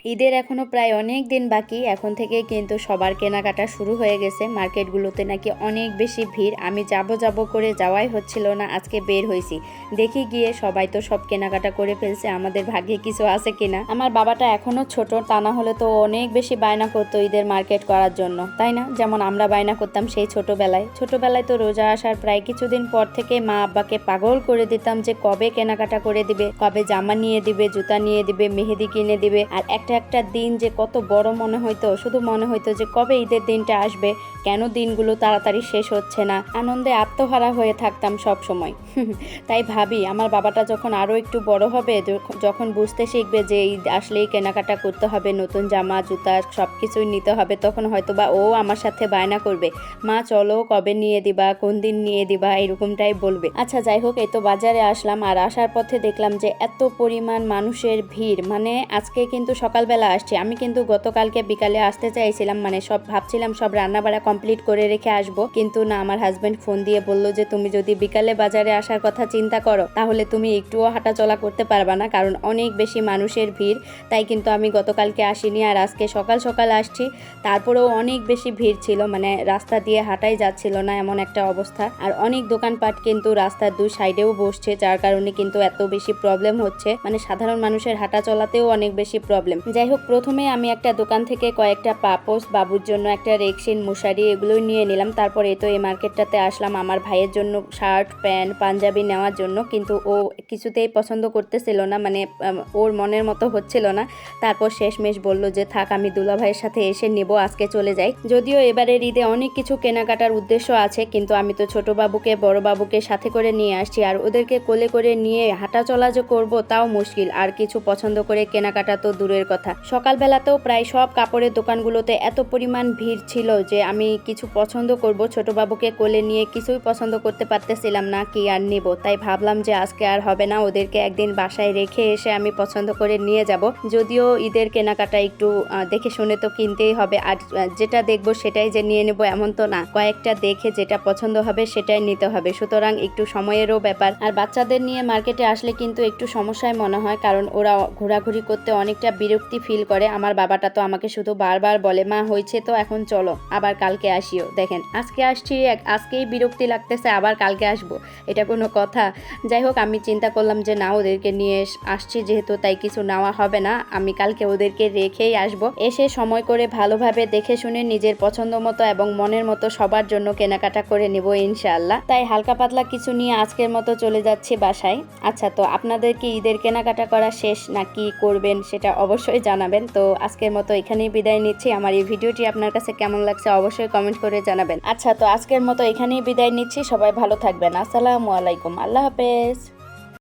ঈদের এখনো প্রায় অনেক দিন বাকি, এখন থেকে কিন্তু সবার কেনাকাটা শুরু হয়ে গেছে। মার্কেটগুলোতে নাকি অনেক বেশি ভিড়। আমি যাব করে যাওয়াই হচ্ছিল না, আজকে বের হয়েছি। দেখি গিয়ে সবাই তো সব কেনাকাটা করে ফেলছে, আমাদের ভাগ্যে কিছু আছে কিনা। আমার বাবাটা এখনো ছোট, তা না হলে তো অনেক বেশি বায়না করতো ঈদের মার্কেট করার জন্য, তাই না? যেমন আমরা বায়না করতাম সেই ছোটবেলায় তো রোজা আসার প্রায় কিছুদিন পর থেকে মা আব্বাকে পাগল করে দিতাম যে কবে কেনাকাটা করে দিবে, কবে জামা নিয়ে দিবে, জুতা নিয়ে দিবে, মেহেদি কিনে দিবে। আর একটা দিন যে কত বড় মনে হইতো, শুধু মনে হইতো যে কবে ঈদের দিনটা আসবে, কেন দিনগুলো তাড়াতাড়ি শেষ হচ্ছে না। আনন্দে আত্মহারা হয়ে থাকতাম সব সময়। তাই ভাবি আমার বাবাটা যখন আরো একটু বড় হবে, যখন বুঝতে শিখবে যে ঈদ আসলেই কেনাকাটা করতে হবে, নতুন জামা জুতা সবকিছুই নিতে হবে, তখন হয়তো বা ও আমার সাথে বায়না করবে, মা চলো কবে নিয়ে দিবা, কোন দিন নিয়ে দিবা, এরকমটাই বলবে। আচ্ছা যাই হোক, এই তো বাজারে আসলাম, আর আসার পথে দেখলাম যে এত পরিমাণ মানুষের ভিড়। মানে আজকে কিন্তু সকালবেলা আসছি, আমি কিন্তু গতকালকে বিকালে আসতে চাইছিলাম, মানে সব ভাবছিলাম সব রান্নাবাড়া কমপ্লিট করে রেখে আসবো, কিন্তু না, আমার হাজবেন্ড ফোন দিয়ে বলল যে তুমি যদি বিকালে বাজারে আসার কথা চিন্তা করো তাহলে তুমি একটুও হাঁটা চলা করতে পারবা না, কারণ অনেক বেশি মানুষের ভিড়। তাই কিন্তু আমি গতকালকে আসিনি, আর আজকে সকাল সকাল আসছি, তারপরেও অনেক বেশি ভিড় ছিল, মানে রাস্তা দিয়ে হাঁটাই যাচ্ছিল না এমন একটা অবস্থা। আর অনেক দোকানপাট কিন্তু রাস্তার দুই সাইডেও বসছে, যার কারণে কিন্তু এত বেশি প্রবলেম হচ্ছে, মানে সাধারণ মানুষের হাঁটা চলাতেও অনেক বেশি প্রবলেম। যাই হোক, প্রথমে আমি একটা দোকান থেকে কয়েকটা পাপোশ, বাবুর জন্য একটা রেক্সিন, মশারি, এগুলোই নিয়ে নিলাম। তারপরে তো এই মার্কেটটাতে আসলাম আমার ভাইয়ের জন্য শার্ট প্যান্ট পাঞ্জাবি নেওয়ার জন্য, কিন্তু ও কিছুতেই পছন্দ করতেছিল না, মানে ওর মনের মতো হচ্ছিল না। তারপর শেষমেশ বলল যে থাক, আমি দুলা ভাইয়ের সাথে এসে নেব, আজকে চলে যাই। যদিও এবারের ঈদে অনেক কিছু কেনাকাটার উদ্দেশ্য আছে, কিন্তু আমি তো ছোট বাবুকে বড় বাবুকে সাথে করে নিয়ে আসছি, আর ওদেরকে কোলে করে নিয়ে হাঁটা চলা যে করবো তাও মুশকিল, আর কিছু পছন্দ করে কেনাকাটা তো দূরের কথা। সকালবেলাতেও প্রায় সব কাপড়ের দোকানগুলোতে এত পরিমাণ ভিড় ছিল যে আমি কিছু পছন্দ করব, ছোট বাবুকে কোলে নিয়ে কিছুই পছন্দ করতে পারতেছিলাম না, কি আর নিব। তাই ভাবলাম যে আজকে আর হবে না, ওদেরকে একদিন বাসায় রেখে এসে আমি পছন্দ করে নিয়ে যাব। যদিও ঈদের কেনাকাটা একটু দেখে শুনে তো কিনতেই হবে, আর যেটা দেখবো সেটাই যে নিয়ে নেব এমন তো না, কয়েকটা দেখে যেটা পছন্দ হবে সেটাই নিতে হবে, সুতরাং একটু সময়েরও ব্যাপার। আর বাচ্চাদের নিয়ে মার্কেটে আসলে কিন্তু একটু সমস্যায় মনে হয়, কারণ ওরা ঘোরাঘুরি করতে অনেকটা বিরক্তি ফিল করে। আমার বাবাটা তো আমাকে শুধু বারবার বলে, মা হয়েছে তো এখন চলো, আবার কালকে আসিও। দেখেন আজকে আসছি, আজকেই বিরক্তি লাগতেছে, আবার কালকে আসবো, এটা কোনো কথা? যাই হোক, আমি চিন্তা করলাম যে না, ওদেরকে নিয়ে আসছি যেহেতু, তাই কিছু নেওয়া হবে না, আমি কালকে ওদেরকে রেখেই আসবো। এসে সময় করে ভালোভাবে দেখে শুনে নিজের পছন্দ মতো এবং মনের মতো সবার জন্য কেনাকাটা করে নেব ইনশাআল্লাহ। তাই হালকা পাতলা কিছু নিয়ে আজকের মতো চলে যাচ্ছি বাসায়। আচ্ছা, তো আপনাদের কি ঈদের কেনাকাটা করা শেষ নাকি করবেন সেটা অবশ্যই জানাবেন। তো আজকের মতো এখানেই বিদায় নিচ্ছি। আমার এই ভিডিওটি আপনার কাছে কেমন লাগছে অবশ্যই কমেন্ট করে জানাবেন। আচ্ছা, তো আজকের মতো এখানেই বিদায় নিচ্ছি, সবাই ভালো থাকবেন। আসসালামু আলাইকুম, আল্লাহ হাফেজ।